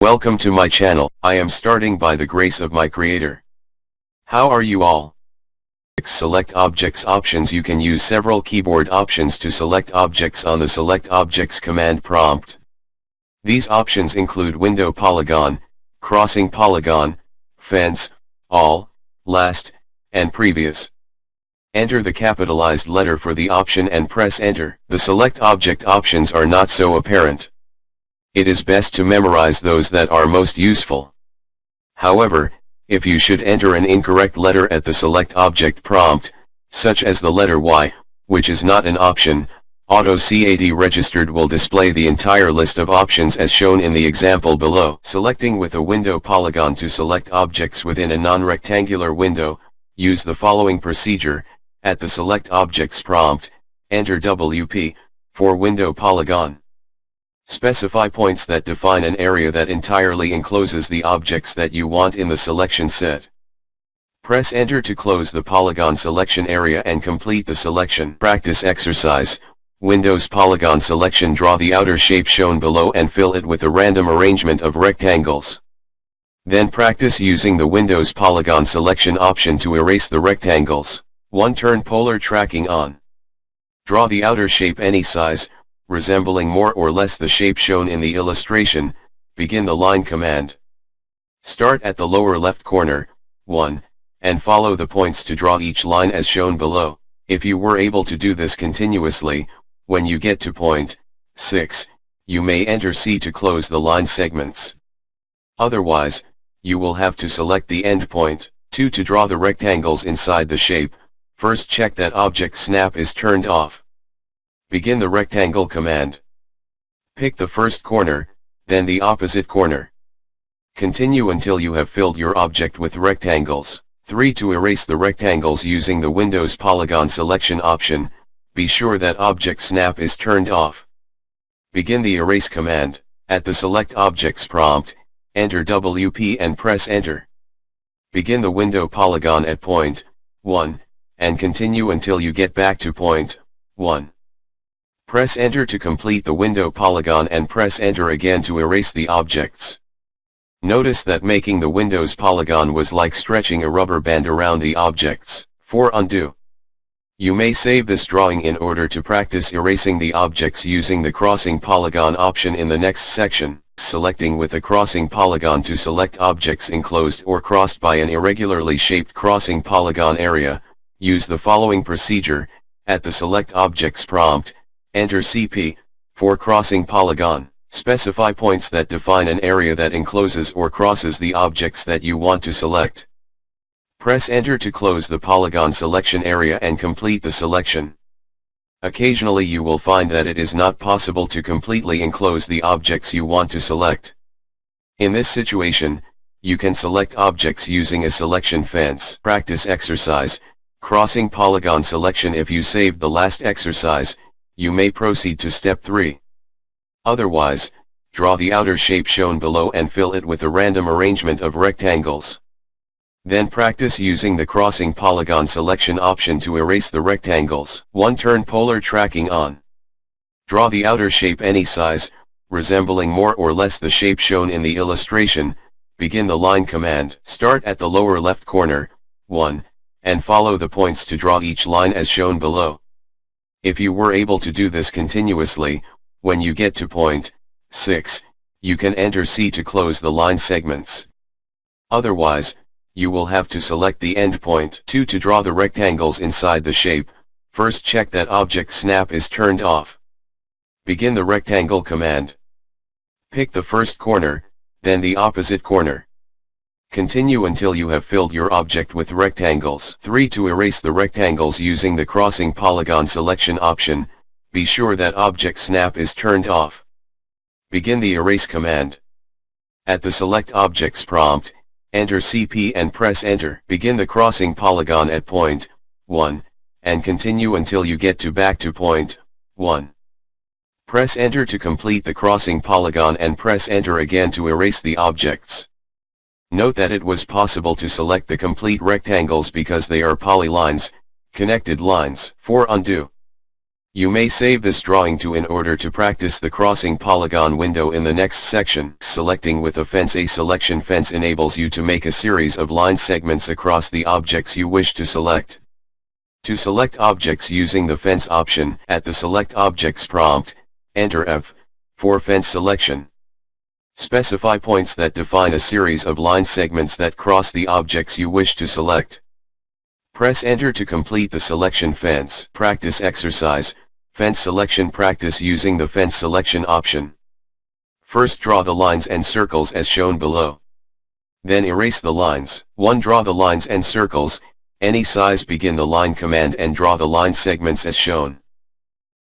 Welcome to my channel. I am starting by the grace of my creator. How are you all? Select objects options. You can use several keyboard options to select objects on the Select Objects command prompt. These options include Window Polygon, Crossing Polygon, Fence, All, Last, and Previous. Enter the capitalized letter for the option and press Enter. The Select Object options are not so apparent. It is best to memorize those that are most useful. However, if you should enter an incorrect letter at the Select Object prompt, such as the letter Y, which is not an option, AutoCAD Registered will display the entire list of options as shown in the example below. Selecting with a window polygon to select objects within a non-rectangular window, use the following procedure. At the Select Objects prompt, enter WP, for Window Polygon. Specify points that define an area that entirely encloses the objects that you want in the selection set. Press Enter to close the polygon selection area and complete the selection. Practice exercise. Windows Polygon selection. Draw the outer shape shown below and fill it with a random arrangement of rectangles. Then practice using the Windows Polygon selection option to erase the rectangles. 1. Turn polar tracking on. Draw the outer shape any size, resembling more or less the shape shown in the illustration. Begin the line command. Start at the lower left corner, 1, and follow the points to draw each line as shown below. If you were able to do this continuously, when you get to point 6, you may enter C to close the line segments. Otherwise, you will have to select the end point. 2. To draw the rectangles inside the shape, first check that object snap is turned off. Begin the rectangle command. Pick the first corner, then the opposite corner. Continue until you have filled your object with rectangles. 3. To erase the rectangles using the Windows Polygon selection option, be sure that object snap is turned off. Begin the erase command. At the Select Objects prompt, enter WP and press Enter. Begin the window polygon at point 1, and continue until you get back to point 1. Press Enter to complete the window polygon and press Enter again to erase the objects. Notice that making the Windows polygon was like stretching a rubber band around the objects. 4. Undo. You may save this drawing in order to practice erasing the objects using the Crossing Polygon option in the next section. Selecting with a crossing polygon to select objects enclosed or crossed by an irregularly shaped crossing polygon area, use the following procedure. At the Select Objects prompt, enter CP, for Crossing Polygon. Specify points that define an area that encloses or crosses the objects that you want to select. Press Enter to close the polygon selection area and complete the selection. Occasionally you will find that it is not possible to completely enclose the objects you want to select. In this situation, you can select objects using a selection fence. Practice exercise. Crossing Polygon selection. If you saved the last exercise, you may proceed to step 3. Otherwise, draw the outer shape shown below and fill it with a random arrangement of rectangles. Then practice using the Crossing Polygon selection option to erase the rectangles. 1. Turn polar tracking on. Draw the outer shape any size, resembling more or less the shape shown in the illustration. Begin the line command. Start at the lower left corner, 1, and follow the points to draw each line as shown below. If you were able to do this continuously, when you get to point 6, you can enter C to close the line segments. Otherwise, you will have to select the end point. 2. To draw the rectangles inside the shape, first check that object snap is turned off. Begin the rectangle command. Pick the first corner, then the opposite corner. Continue until you have filled your object with rectangles. 3. To erase the rectangles using the Crossing Polygon selection option, be sure that object snap is turned off. Begin the erase command. At the Select Objects prompt, enter CP and press Enter. Begin the crossing polygon at point 1, and continue until you get back to point 1. Press Enter to complete the crossing polygon and press Enter again to erase the objects. Note that it was possible to select the complete rectangles because they are polylines, connected lines. 4. Undo. You may save this drawing in order to practice the crossing polygon window in the next section. Selecting with a fence. A selection fence enables you to make a series of line segments across the objects you wish to select. To select objects using the fence option, at the Select Objects prompt, enter F for fence selection. Specify points that define a series of line segments that cross the objects you wish to select. Press Enter to complete the selection fence. Practice exercise, fence selection. Practice using the fence selection option. First, draw the lines and circles as shown below. Then erase the lines. 1. Draw the lines and circles, any size. Begin the line command and draw the line segments as shown.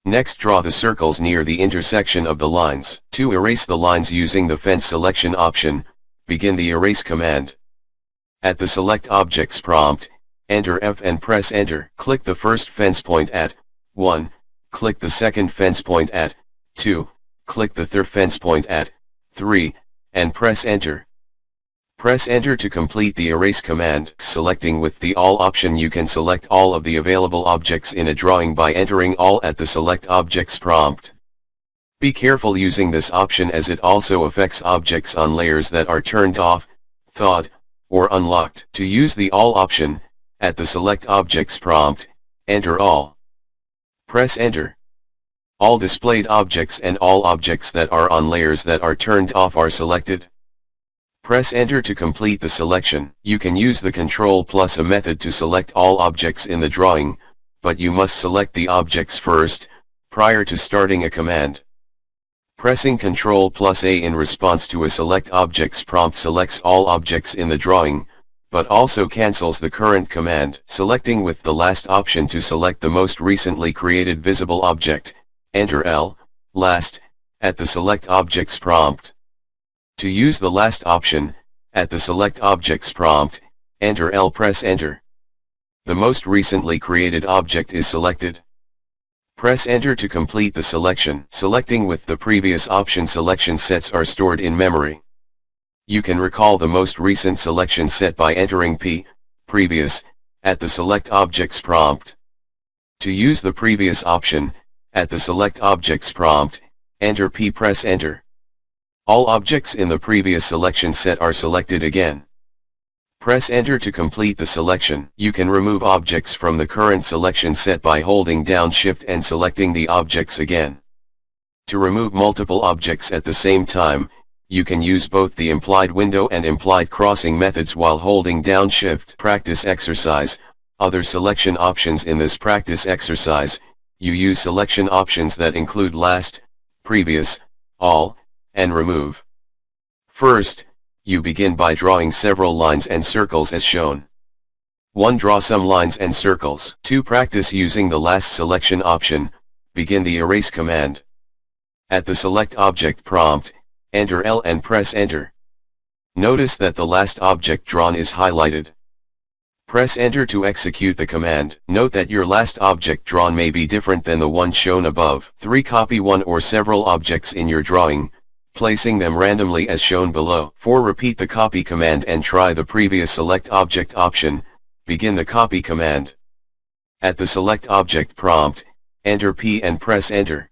Next, draw the circles near the intersection of the lines. 2. Erase the lines using the fence selection option. Begin the erase command. At the Select Objects prompt, enter F and press Enter. Click the first fence point at 1, click the second fence point at 2, click the third fence point at 3, and press Enter. Press Enter to complete the erase command. Selecting with the All option, you can select all of the available objects in a drawing by entering All at the Select Objects prompt. Be careful using this option as it also affects objects on layers that are turned off, thawed, or unlocked. To use the All option, at the Select Objects prompt, enter All. Press Enter. All displayed objects and all objects that are on layers that are turned off are selected. Press Enter to complete the selection. You can use the Ctrl plus A method to select all objects in the drawing, but you must select the objects first, prior to starting a command. Pressing Ctrl plus A in response to a Select Objects prompt selects all objects in the drawing, but also cancels the current command. Selecting with the last option to select the most recently created visible object, enter L, last, at the Select Objects prompt. To use the last option, at the Select Objects prompt, enter L. Press Enter. The most recently created object is selected. Press Enter to complete the selection. Selecting with the previous option, selection sets are stored in memory. You can recall the most recent selection set by entering P, previous, at the Select Objects prompt. To use the previous option, at the Select Objects prompt, enter P. Press Enter. All objects in the previous selection set are selected again. Press Enter to complete the selection. You can remove objects from the current selection set by holding down Shift and selecting the objects again. To remove multiple objects at the same time, you can use both the implied window and implied crossing methods while holding down Shift. Practice exercise. Other selection options. In this practice exercise, you use selection options that include last, previous, all, and remove. First, you begin by drawing several lines and circles as shown. 1. Draw some lines and circles. 2. Practice using the last selection option. Begin the erase command. At the Select Object prompt, enter L and press Enter. Notice that the last object drawn is highlighted. Press Enter to execute the command. Note that your last object drawn may be different than the one shown above. 3. Copy one or several objects in your drawing, placing them randomly as shown below. 4. Repeat the copy command and try the previous Select Object option. Begin the copy command. At the Select Object prompt, enter P and press Enter.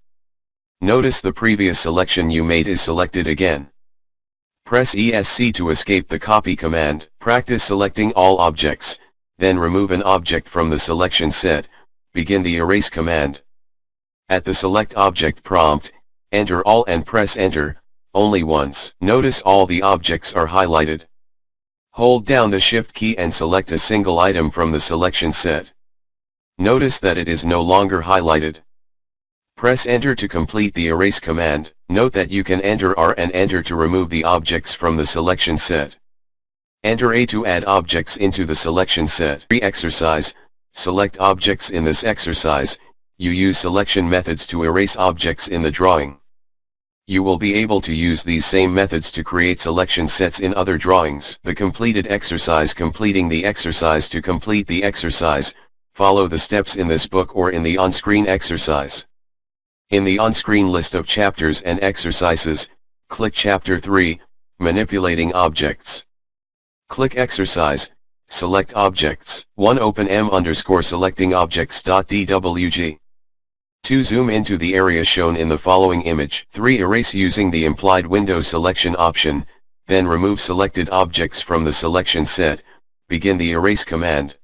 Notice the previous selection you made is selected again. Press ESC to escape the copy command. Practice selecting all objects, then remove an object from the selection set. Begin the erase command. At the Select Object prompt, enter all and press Enter, only once. Notice all the objects are highlighted. Hold down the Shift key and select a single item from the selection set. Notice that it is no longer highlighted. Press Enter to complete the erase command. Note that you can enter R and Enter to remove the objects from the selection set. Enter A to add objects into the selection set. Exercise. Select objects. In this exercise, you use selection methods to erase objects in the drawing. You will be able to use these same methods to create selection sets in other drawings. The completed exercise. Completing the exercise. To complete the exercise, follow the steps in this book or in the on-screen exercise. In the on-screen list of chapters and exercises, click Chapter 3, Manipulating Objects. Click Exercise, select Objects. 1. Open M_selecting objects.dwg. 2. Zoom into the area shown in the following image. 3. Erase using the implied window selection option, then remove selected objects from the selection set. Begin the erase command.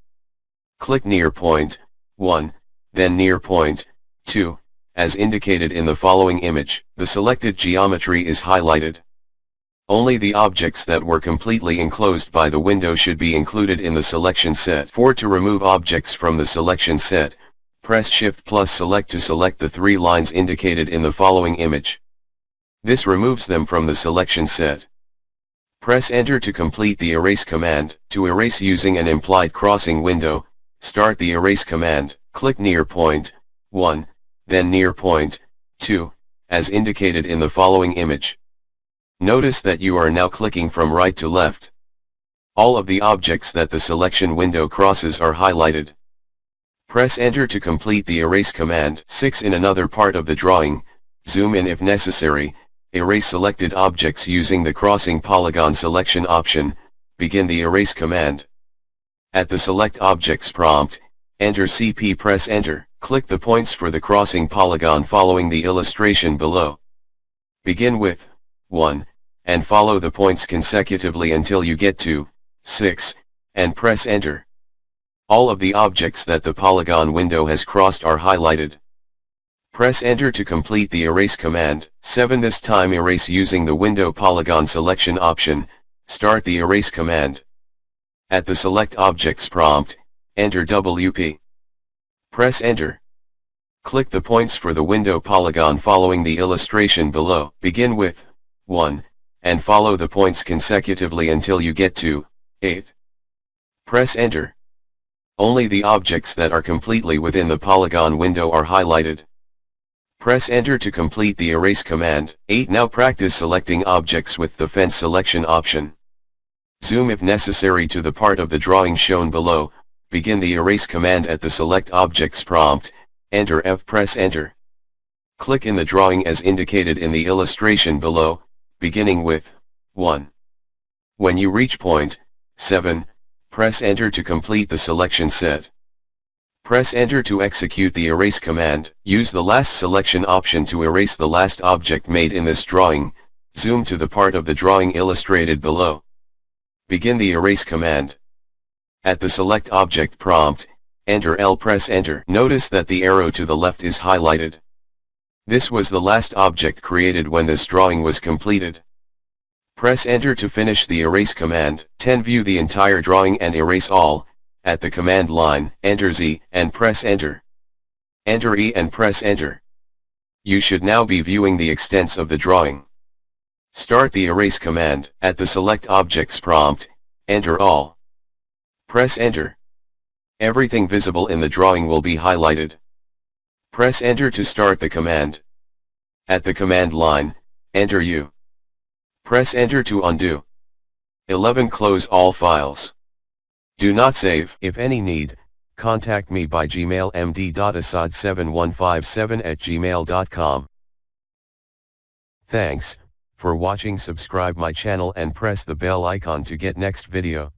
Click near point 1, then near point 2, as indicated in the following image. The selected geometry is highlighted. Only the objects that were completely enclosed by the window should be included in the selection set. 4. To remove objects from the selection set, press Shift plus Select to select the 3 lines indicated in the following image. This removes them from the selection set. Press Enter to complete the erase command. To erase using an implied crossing window, start the erase command. Click near point 1, then near point 2, as indicated in the following image. Notice that you are now clicking from right to left. All of the objects that the selection window crosses are highlighted. Press Enter to complete the erase command. 6. In another part of the drawing, zoom in if necessary, erase selected objects using the Crossing Polygon selection option. Begin the erase command. At the Select Objects prompt, enter CP. Press Enter. Click the points for the Crossing Polygon following the illustration below. Begin with 1, and follow the points consecutively until you get to 6, and press Enter. All of the objects that the polygon window has crossed are highlighted. Press Enter to complete the erase command. 7. This time erase using the Window Polygon selection option. Start the erase command. At the Select Objects prompt, enter WP. Press Enter. Click the points for the window polygon following the illustration below. Begin with 1, and follow the points consecutively until you get to 8. Press Enter. Only the objects that are completely within the polygon window are highlighted. Press Enter to complete the erase command. 8. Now practice selecting objects with the fence selection option. Zoom if necessary to the part of the drawing shown below. Begin the erase command at the Select Objects prompt, enter F. Press Enter. Click in the drawing as indicated in the illustration below, beginning with 1. When you reach point 7, press Enter to complete the selection set. Press Enter to execute the erase command. Use the last selection option to erase the last object made in this drawing. Zoom to the part of the drawing illustrated below. Begin the erase command. At the Select Object prompt, enter L. Press Enter. Notice that the arrow to the left is highlighted. This was the last object created when this drawing was completed. Press Enter to finish the erase command. 10. View the entire drawing and erase all. At the command line, enter Z and press Enter. Enter E and press Enter. You should now be viewing the extents of the drawing. Start the erase command. At the Select Objects prompt, enter all. Press Enter. Everything visible in the drawing will be highlighted. Press Enter to start the command. At the command line, enter U. Press Enter to undo. 11. Close all files. Do not save. If any need, contact me by Gmail md.assad7157@gmail.com. Thanks for watching. Subscribe my channel and press the bell icon to get next video.